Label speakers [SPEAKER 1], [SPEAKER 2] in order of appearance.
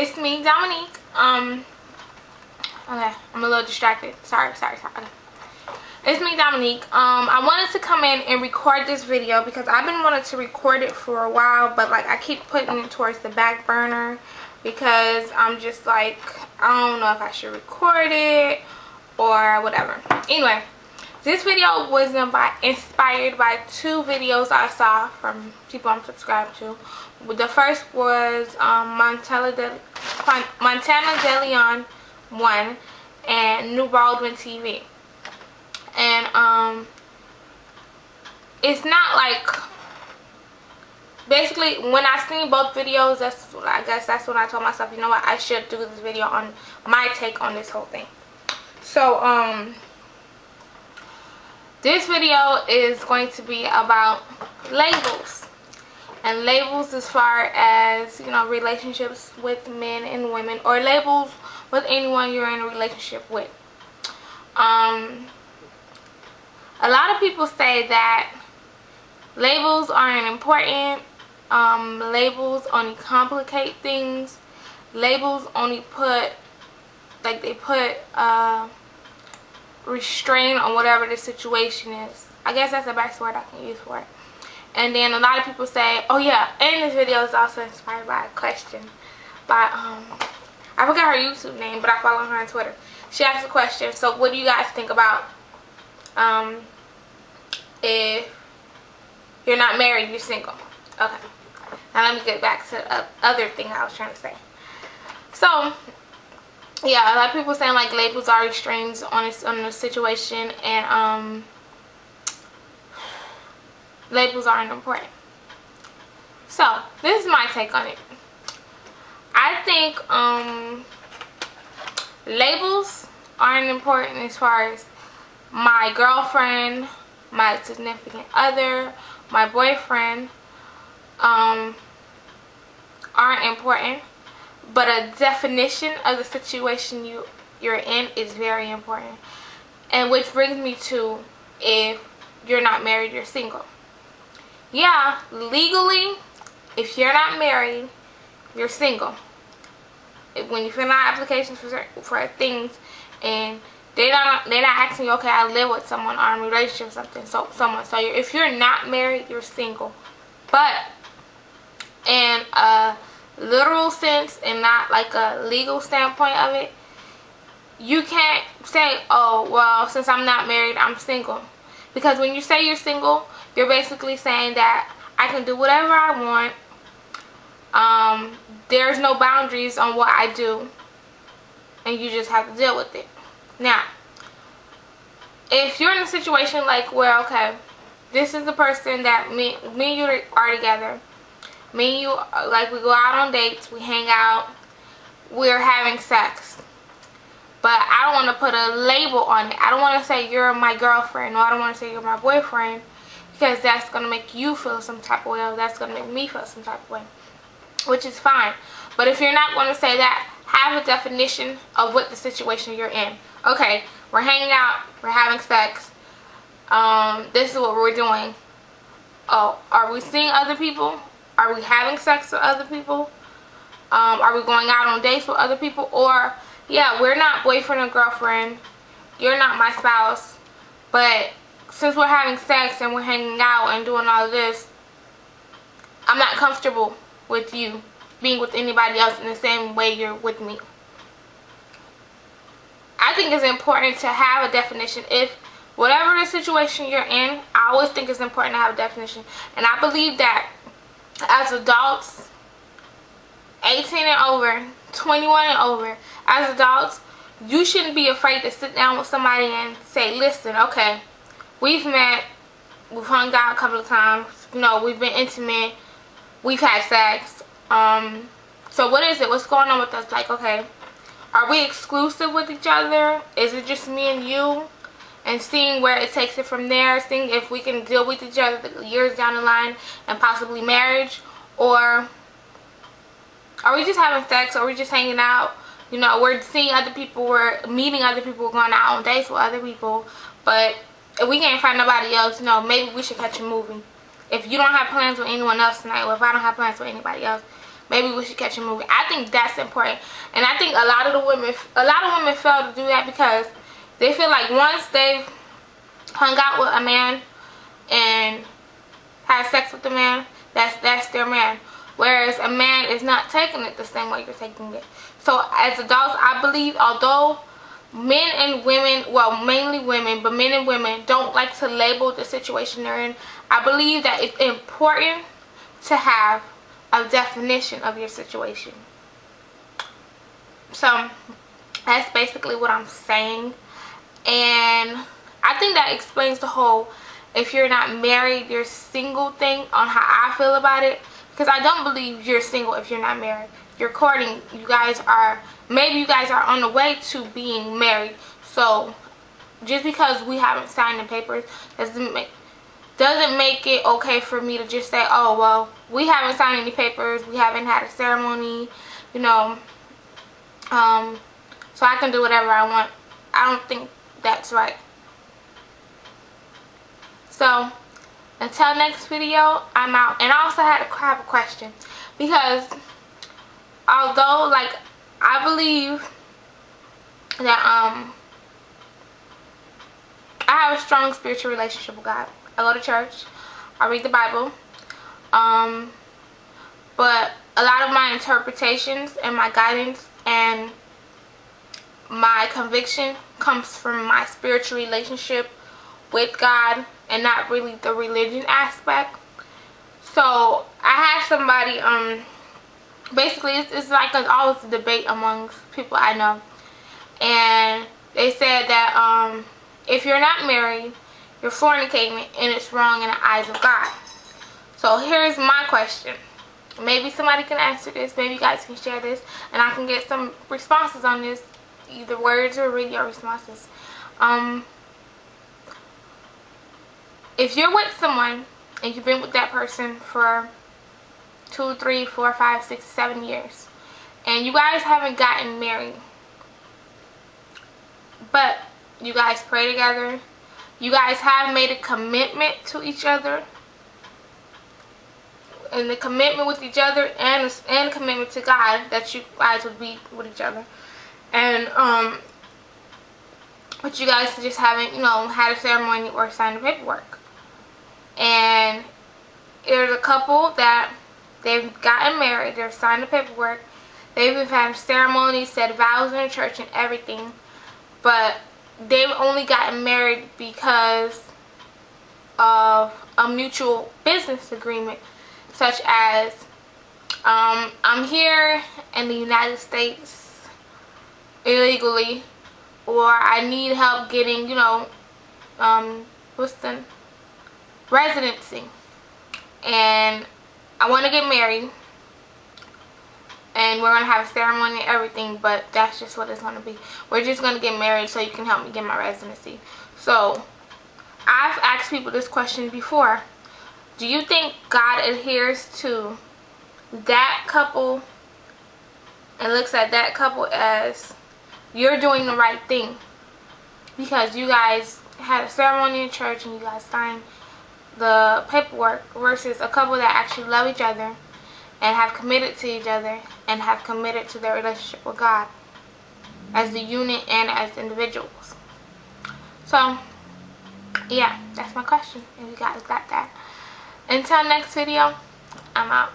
[SPEAKER 1] It's me, Dominique. Okay, I'm a little distracted. Sorry. Okay. It's me, Dominique. I wanted to come in and record this video because I've been wanting to record it for a while, but like I keep putting it towards the back burner because I'm just like, I don't know if I should record it or whatever. Anyway, this video was inspired by two videos I saw from people I'm subscribed to. The first was Montana De Leon 1 and New Baldwin TV. And it's not like, basically when I seen both videos, that's when I told myself, you know what, I should do this video on my take on this whole thing. So this video is going to be about labels, and labels as far as, you know, relationships with men and women, or labels with anyone you're in a relationship with. A lot of people say that labels aren't important, labels only complicate things, labels only put, like, they put restraint on whatever the situation is. I guess that's the best word I can use for it. And then a lot of people say, oh yeah, and this video is also inspired by a question by, I forgot her YouTube name, but I follow her on Twitter. She asked a question, so what do you guys think about, if you're not married, you're single? Okay, now let me get back to the other thing I was trying to say. So yeah, a lot of people saying like labels are restraints on the situation, and labels aren't important. So this is my take on it. I think labels aren't important as far as my girlfriend, my significant other, my boyfriend aren't important, but a definition of the situation you're in is very important. And which brings me to, if you're not married, you're single. Yeah, legally, if you're not married, you're single. When you fill out applications for things, and they're not asking you, okay, I live with someone, or I'm in a relationship with someone. So if you're not married, you're single. But in a literal sense and not like a legal standpoint of it, you can't say, oh, well, since I'm not married, I'm single. Because when you say you're single, you're basically saying that I can do whatever I want. There's no boundaries on what I do, and you just have to deal with it. Now, if you're in a situation like where, okay, this is the person that me and you are together, me and you, like, we go out on dates, we hang out, we're having sex, but I don't want to put a label on it. I don't want to say you're my girlfriend, or I don't want to say you're my boyfriend, because that's going to make you feel some type of way, or that's going to make me feel some type of way, which is fine. But if you're not going to say that, have a definition of what the situation you're in. Okay, we're hanging out, we're having sex, this is what we're doing. Oh, are we seeing other people? Are we having sex with other people? Are we going out on dates with other people? Or, yeah, we're not boyfriend or girlfriend, you're not my spouse, but since we're having sex and we're hanging out and doing all of this, I'm not comfortable with you being with anybody else in the same way you're with me. I think it's important to have a definition. If whatever the situation you're in, I always think it's important to have a definition. And I believe that as adults, 18 and over, 21 and over, as adults, you shouldn't be afraid to sit down with somebody and say, listen, okay, we've met, we've hung out a couple of times, you know, we've been intimate, we've had sex, so what is it? What's going on with us? Like, okay, are we exclusive with each other? Is it just me and you? And seeing where it takes it from there, seeing if we can deal with each other years down the line and possibly marriage. Or are we just having sex? Or are we just hanging out? You know, we're seeing other people, we're meeting other people, we're going out on dates with other people, but if we can't find nobody else, you know, maybe we should catch a movie. If you don't have plans with anyone else tonight, or if I don't have plans with anybody else, maybe we should catch a movie. I think that's important, and I think a lot of women fail to do that because they feel like once they've hung out with a man and had sex with a man, that's their man. Whereas a man is not taking it the same way you're taking it. So as adults, I believe although men and women, well, mainly women, but men and women don't like to label the situation they're in, I believe that it's important to have a definition of your situation. So that's basically what I'm saying. And I think that explains the whole if you're not married, you're single thing on how I feel about it. Because I don't believe you're single if you're not married. You're courting. Maybe you guys are on the way to being married. So just because we haven't signed the papers doesn't make it okay for me to just say, oh, well, we haven't signed any papers. We haven't had a ceremony, you know, so I can do whatever I want. I don't think that's right. So until next video, I'm out. And I also have a question, because although, like, I believe that I have a strong spiritual relationship with God. I go to church, I read the Bible, but a lot of my interpretations and my guidance and my conviction comes from my spiritual relationship with God and not really the religion aspect. So I had somebody, basically it's like always a debate amongst people I know, and they said that if you're not married, you're fornicating and it's wrong in the eyes of God. So here's my question. Maybe somebody can answer this, maybe you guys can share this, and I can get some responses on this, either words or video responses. If you're with someone and you've been with that person for 2, 3, 4, 5, 6, 7 years, and you guys haven't gotten married, but you guys pray together, you guys have made a commitment to each other, and the commitment with each other and a commitment to God that you guys would be with each other, and but you guys just haven't, you know, had a ceremony or signed the paperwork. And there's a couple that they've gotten married, they've signed the paperwork, they've even had ceremonies, said vows in the church and everything, but they've only gotten married because of a mutual business agreement, such as I'm here in the United States illegally, or I need help getting, you know, residency, and I want to get married, and we're going to have a ceremony and everything, but that's just what it's going to be. We're just going to get married so you can help me get my residency. So I've asked people this question before. Do you think God adheres to that couple and looks at that couple as you're doing the right thing because you guys had a ceremony in church and you guys signed the paperwork, versus a couple that actually love each other and have committed to each other and have committed to their relationship with God as the unit and as individuals? So yeah, that's my question, if you guys got that. Until next video, I'm out.